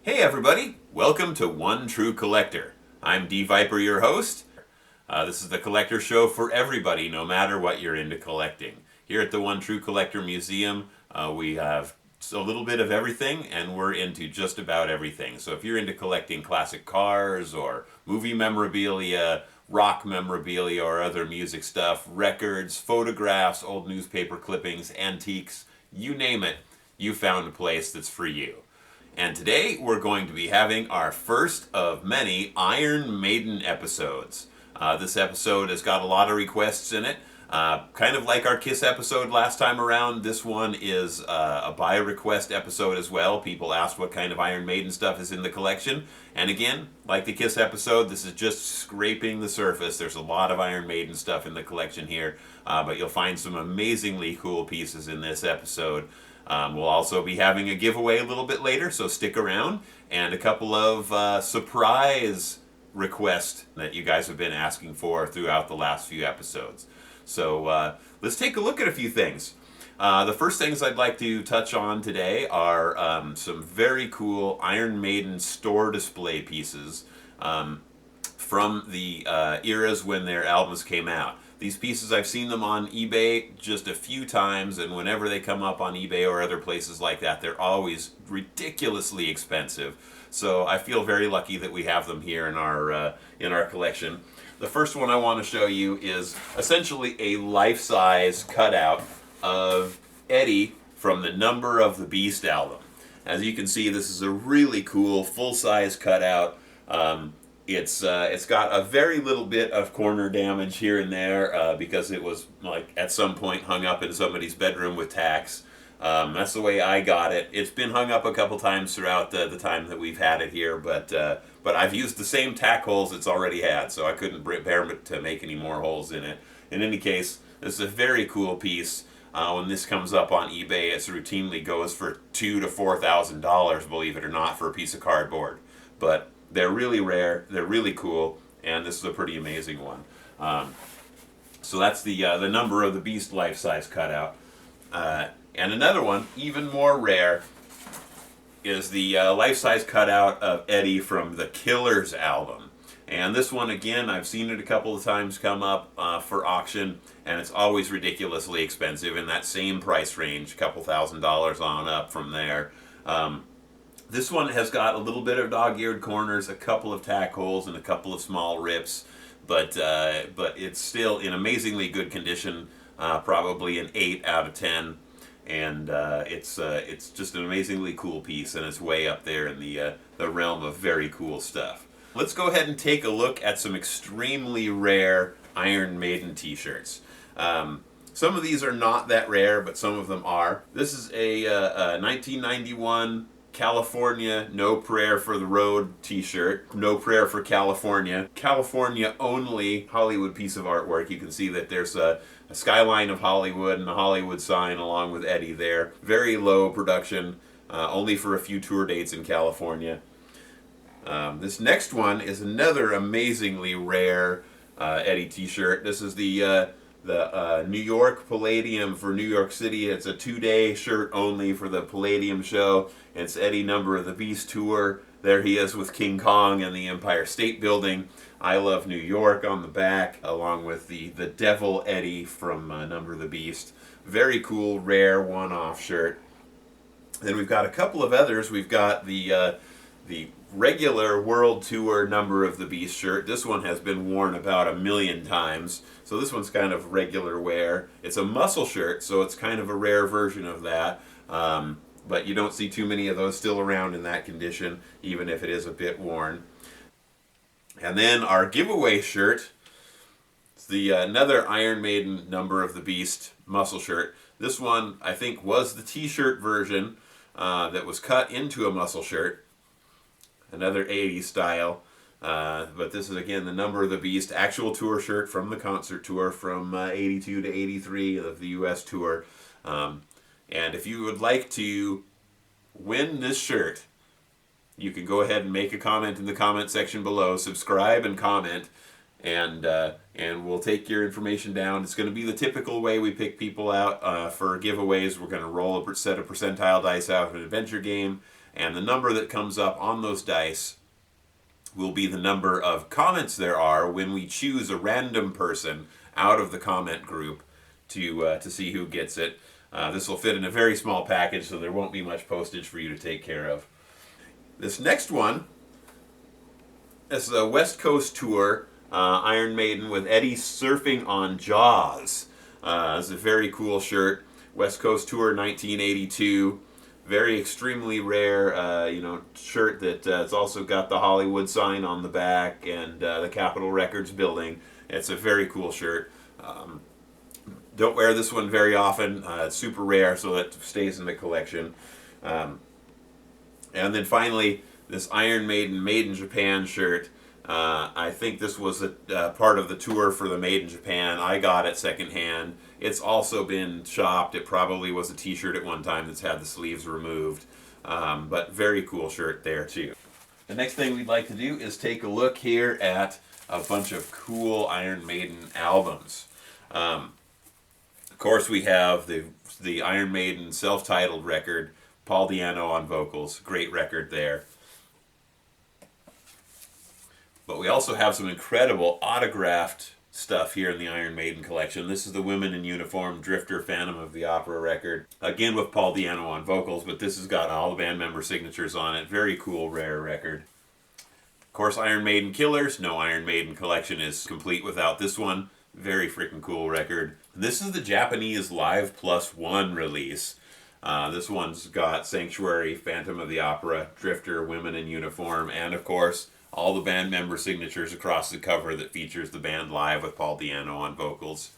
Hey everybody, welcome to One True Collector. I'm D Viper, your host. This is the collector show for everybody, no matter what you're into collecting. Here at the One True Collector Museum, we have a little bit of everything, and we're into just about everything. So if you're into collecting classic cars or movie memorabilia, rock memorabilia, or other music stuff, records, photographs, old newspaper clippings, antiques, you name it, you found a place that's for you. And today we're going to be having our first of many Iron Maiden episodes. This episode has got a lot of requests in it. Kind of like our Kiss episode last time around, this one is a by request episode as well. People asked what kind of Iron Maiden stuff is in the collection. And again, like the Kiss episode, this is just scraping the surface. There's a lot of Iron Maiden stuff in the collection here, but you'll find some amazingly cool pieces in this episode. We'll also be having a giveaway a little bit later, so stick around, and a couple of surprise requests that you guys have been asking for throughout the last few episodes. So let's take a look at a few things. The first things I'd like to touch on today are some very cool Iron Maiden store display pieces from the eras when their albums came out. These pieces, I've seen them on eBay just a few times, and whenever they come up on eBay or other places like that, they're always ridiculously expensive. So I feel very lucky that we have them here in our collection. The first one I want to show you is essentially a life-size cutout of Eddie from the Number of the Beast album. As you can see, this is a really cool full-size cutout. It's got a very little bit of corner damage here and there because it was like at some point hung up in somebody's bedroom with tacks. That's the way I got it. It's been hung up a couple times throughout the time that we've had it here, but I've used the same tack holes it's already had, so I couldn't bear to make any more holes in it. In any case, this is a very cool piece. When this comes up on eBay, it routinely goes for $2,000 to $4,000, believe it or not, for a piece of cardboard. But they're really rare, they're really cool, and this is a pretty amazing one. So that's the Number of the Beast life-size cutout. And another one, even more rare, is the life-size cutout of Eddie from the Killers album. And this one, again, I've seen it a couple of times come up for auction, and it's always ridiculously expensive in that same price range, a couple $1,000s on up from there. This one has got a little bit of dog-eared corners, a couple of tack holes, and a couple of small rips, but it's still in amazingly good condition, probably an 8 out of 10, and it's just an amazingly cool piece, and it's way up there in the realm of very cool stuff. Let's go ahead and take a look at some extremely rare Iron Maiden t-shirts. Some of these are not that rare, but some of them are. This is a 1991 California No Prayer for the Road t-shirt. No Prayer for California. California only Hollywood piece of artwork. You can see that there's a skyline of Hollywood and a Hollywood sign along with Eddie there. Very low production, only for a few tour dates in California. This next one is another amazingly rare Eddie t-shirt. This is the New York Palladium for New York City. It's a 2-day shirt only for the Palladium show. It's Eddie Number of the Beast tour. There he is with King Kong and the Empire State Building. I Love New York on the back, along with the Devil Eddie from Number of the Beast. Very cool, rare one-off shirt. Then we've got a couple of others. We've got the regular World Tour Number of the Beast shirt. This one has been worn about 1,000,000 times, so this one's kind of regular wear. It's a muscle shirt, so it's kind of a rare version of that, but you don't see too many of those still around in that condition, even if it is a bit worn. And then our giveaway shirt, it's the another Iron Maiden Number of the Beast muscle shirt. This one, I think, was the t-shirt version that was cut into a muscle shirt. Another 80s style, but this is again the Number of the Beast actual tour shirt from the concert tour from 82 to 83 of the US tour. And if you would like to win this shirt, you can go ahead and make a comment in the comment section below, subscribe and comment, and we'll take your information down. It's going to be the typical way we pick people out for giveaways. We're going to roll a set of percentile dice out of an adventure game, And the number that comes up on those dice will be the number of comments there are when we choose a random person out of the comment group to see who gets it. This will fit in a very small package, so there won't be much postage for you to take care of. This next one is a West Coast tour, Iron Maiden with Eddie surfing on Jaws. It's a very cool shirt. West Coast tour 1982. Very extremely rare, shirt that it's also got the Hollywood sign on the back and the Capitol Records building. It's a very cool shirt. Don't wear this one very often. It's super rare, so that stays in the collection. And then finally, this Iron Maiden Made in Japan shirt. I think this was a part of the tour for the Made in Japan. I got it secondhand. It's also been shopped. It probably was a t-shirt at one time that's had the sleeves removed. But very cool shirt there too. The next thing we'd like to do is take a look here at a bunch of cool Iron Maiden albums. Of course, we have the Iron Maiden self-titled record, Paul Di'Anno on vocals, great record there. But we also have some incredible autographed stuff here in the Iron Maiden collection. This is the Women in Uniform Drifter Phantom of the Opera record. Again with Paul Di'Anno on vocals, but this has got all the band member signatures on it. Very cool, rare record. Of course, Iron Maiden Killers. No Iron Maiden collection is complete without this one. Very freaking cool record. This is the Japanese Live Plus One release. This one's got Sanctuary, Phantom of the Opera, Drifter, Women in Uniform, and of course, all the band member signatures across the cover that features the band live with Paul Di'Anno on vocals.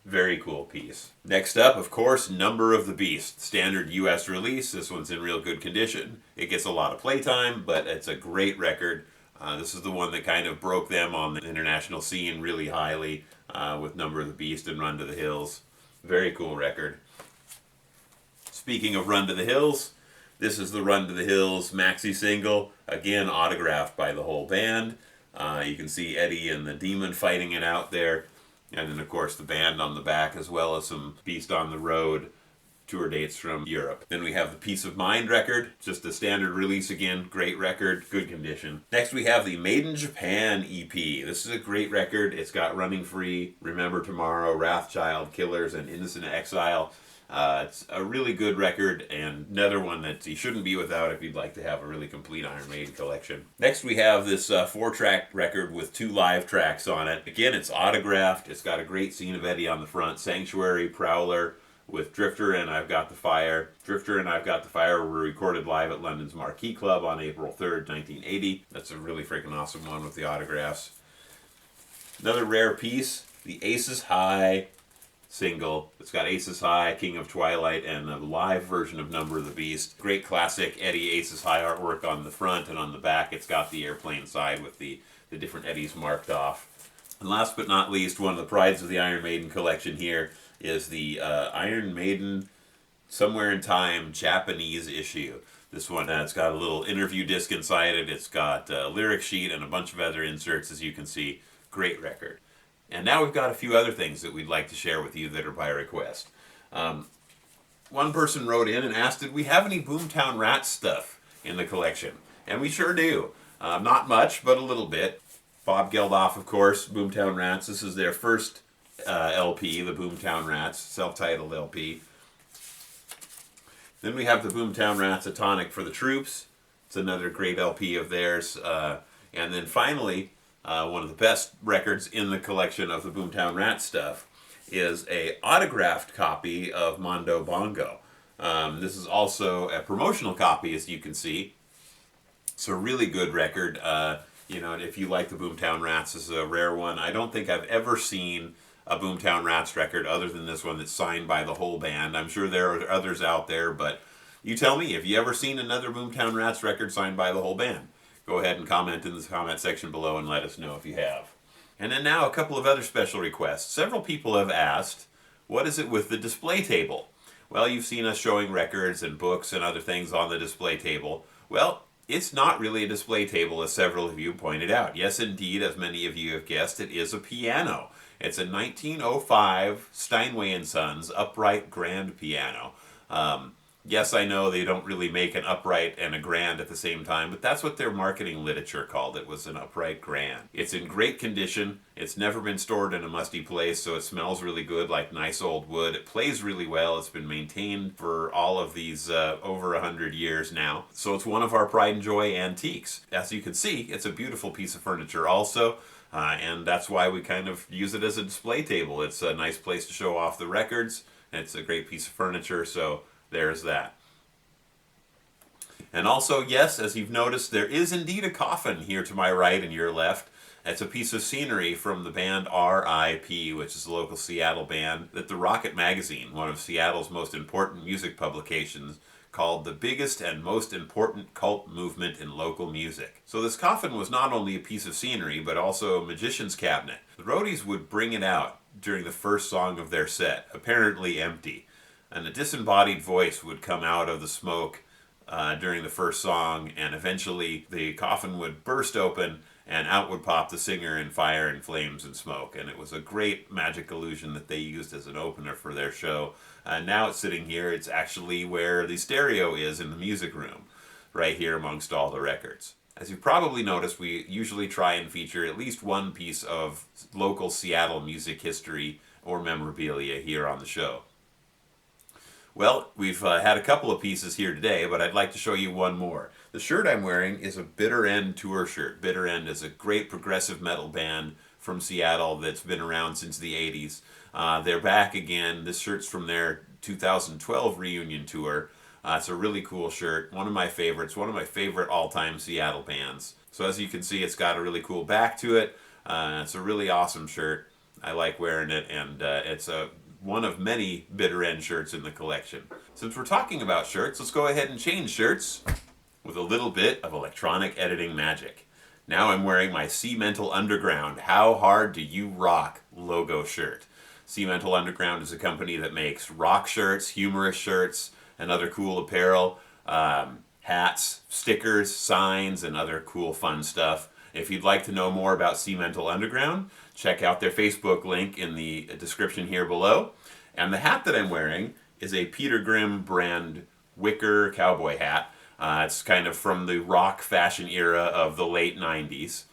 Very cool piece. Next up, of course, Number of the Beast. Standard US release. This one's in real good condition. It gets a lot of playtime, but it's a great record. This is the one that kind of broke them on the international scene really highly with Number of the Beast and Run to the Hills. Very cool record. Speaking of Run to the Hills, this is the Run to the Hills maxi single, again autographed by the whole band. You can see Eddie and the Demon fighting it out there, and then of course the band on the back, as well as some Beast on the Road tour dates from Europe. Then we have the Peace of Mind record, just a standard release again, great record, good condition. Next we have the Made in Japan EP. This is a great record. It's got Running Free, Remember Tomorrow, Wrathchild, Killers, and Innocent Exile. It's a really good record, and another one that you shouldn't be without if you'd like to have a really complete Iron Maiden collection. Next we have this 4-track record with 2 live tracks on it. Again, it's autographed. It's got a great scene of Eddie on the front. Sanctuary, Prowler, with Drifter and I've Got the Fire. Drifter and I've Got the Fire were recorded live at London's Marquee Club on April 3rd, 1980. That's a really freaking awesome one with the autographs. Another rare piece, the Aces High single. It's got Aces High, King of Twilight, and a live version of Number of the Beast. Great classic Eddie Aces High artwork on the front, and on the back it's got the airplane side with the different Eddies marked off. And last but not least, one of the prides of the Iron Maiden collection here is the Iron Maiden Somewhere in Time Japanese issue. This one, it's got a little interview disc inside it. It's got a lyric sheet and a bunch of other inserts, as you can see. Great record. And now we've got a few other things that we'd like to share with you that are by request. One person wrote in and asked, did we have any Boomtown Rats stuff in the collection? And we sure do. Not much, but a little bit. Bob Geldof, of course, Boomtown Rats. This is their first LP, the Boomtown Rats, self-titled LP. Then we have the Boomtown Rats, A Tonic for the Troops. It's another great LP of theirs. And then finally, one of the best records in the collection of the Boomtown Rats stuff is a autographed copy of Mondo Bongo. This is also a promotional copy, as you can see. It's a really good record. If you like the Boomtown Rats, this is a rare one. I don't think I've ever seen a Boomtown Rats record other than this one that's signed by the whole band. I'm sure there are others out there, but you tell me, have you ever seen another Boomtown Rats record signed by the whole band? Go ahead and comment in the comment section below and let us know if you have. And then now a couple of other special requests. Several people have asked, what is it with the display table? Well, you've seen us showing records and books and other things on the display table. Well, it's not really a display table, as several of you pointed out. Yes, indeed, as many of you have guessed, it is a piano. It's a 1905 Steinway & Sons upright grand piano. Yes, I know they don't really make an upright and a grand at the same time, but that's what their marketing literature called it, was an upright grand. It's in great condition. It's never been stored in a musty place, so it smells really good, like nice old wood. It plays really well. It's been maintained for all of these over 100 years now. So it's one of our pride and joy antiques. As you can see, it's a beautiful piece of furniture also. And that's why we kind of use it as a display table. It's a nice place to show off the records. It's a great piece of furniture, so there's that. And also, yes, as you've noticed, there is indeed a coffin here to my right and your left. It's a piece of scenery from the band R.I.P, which is a local Seattle band that the Rocket magazine, one of Seattle's most important music publications, called the biggest and most important cult movement in local music. So this coffin was not only a piece of scenery, but also a magician's cabinet. The Roadies would bring it out during the first song of their set, apparently empty, and a disembodied voice would come out of the smoke during the first song, and eventually the coffin would burst open and out would pop the singer in fire and flames and smoke. And it was a great magic illusion that they used as an opener for their show. Now it's sitting here. It's actually where the stereo is in the music room, right here amongst all the records. As you've probably noticed, we usually try and feature at least one piece of local Seattle music history or memorabilia here on the show. Well, we've had a couple of pieces here today, but I'd like to show you one more. The shirt I'm wearing is a Bitter End tour shirt. Bitter End is a great progressive metal band from Seattle that's been around since the 80s. They're back again. This shirt's from their 2012 reunion tour. It's a really cool shirt, one of my favorites, one of my favorite all-time Seattle bands. So as you can see, it's got a really cool back to it. It's a really awesome shirt. I like wearing it, and it's one of many Bitter End shirts in the collection. Since we're talking about shirts, let's go ahead and change shirts with a little bit of electronic editing magic. Now I'm wearing my Cemental Underground How Hard Do You Rock logo shirt. Cemental Underground is a company that makes rock shirts, humorous shirts, and other cool apparel, hats, stickers, signs, and other cool fun stuff. If you'd like to know more about Cemental Underground, check out their Facebook link in the description here below. And the hat that I'm wearing is a Peter Grimm brand wicker cowboy hat. It's kind of from the rock fashion era of the late 90s.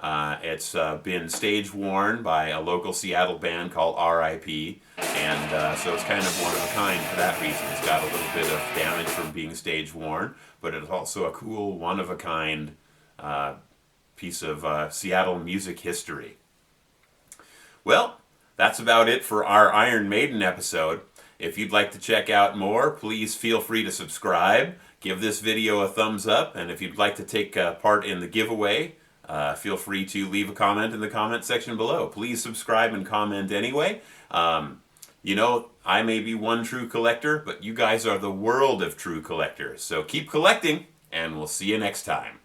It's been stage worn by a local Seattle band called R.I.P. And so it's kind of one of a kind for that reason. It's got a little bit of damage from being stage worn, but it's also a cool one of a kind piece of Seattle music history. Well, that's about it for our Iron Maiden episode. If you'd like to check out more, please feel free to subscribe. Give this video a thumbs up, and if you'd like to take part in the giveaway, feel free to leave a comment in the comment section below. Please subscribe and comment anyway. You know, I may be one true collector, but you guys are the world of true collectors. So keep collecting, and we'll see you next time.